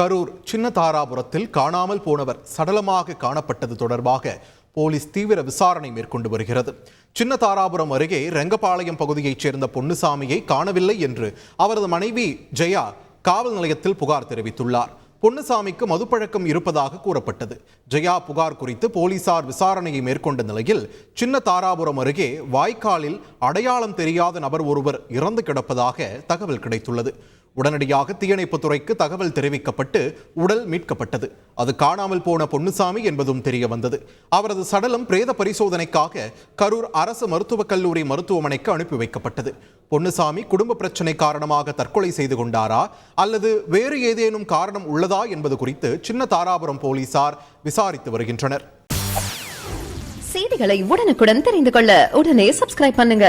கரூர் சின்ன தாராபுரத்தில் காணாமல் போனவர் சடலமாக காணப்பட்டது தொடர்பாக போலீஸ் தீவிர விசாரணை மேற்கொண்டு வருகிறது. சின்ன தாராபுரம் அருகே ரெங்கபாளையம் பகுதியைச் சேர்ந்த பொன்னுசாமியை காணவில்லை என்று அவரது மனைவி ஜெயா காவல் நிலையத்தில் புகார் தெரிவித்துள்ளார். பொன்னுசாமிக்கு மதுப்பழக்கம் இருப்பதாக கூறப்பட்டது. ஜெயா புகார் குறித்து போலீசார் விசாரணையை மேற்கொண்ட நிலையில் சின்ன தாராபுரம் அருகே வாய்க்காலில் அடையாளம் தெரியாத நபர் ஒருவர் இறந்து கிடப்பதாக தகவல் கிடைத்துள்ளது. உடனடியாக தீயணைப்புத்துறைக்கு தகவல் தெரிவிக்கப்பட்டு உடல் மீட்கப்பட்டது. அது காணாமல் போன பொன்னுசாமி என்பதும் தெரிய வந்தது. அவரது சடலம் பிரேத பரிசோதனைக்காக கரூர் அரசு மருத்துவக் கல்லூரி மருத்துவமனைக்கு அனுப்பி வைக்கப்பட்டது. பொன்னுசாமி குடும்ப பிரச்சனை காரணமாக தற்கொலை செய்து கொண்டாரா அல்லது வேறு ஏதேனும் காரணம் உள்ளதா என்பது குறித்து சின்ன தாராபுரம் போலீசார் விசாரித்து வருகின்றனர். செய்திகளை உடனுக்குடன் தெரிந்து கொள்ள உடனே சப்ஸ்கிரைப் பண்ணுங்க.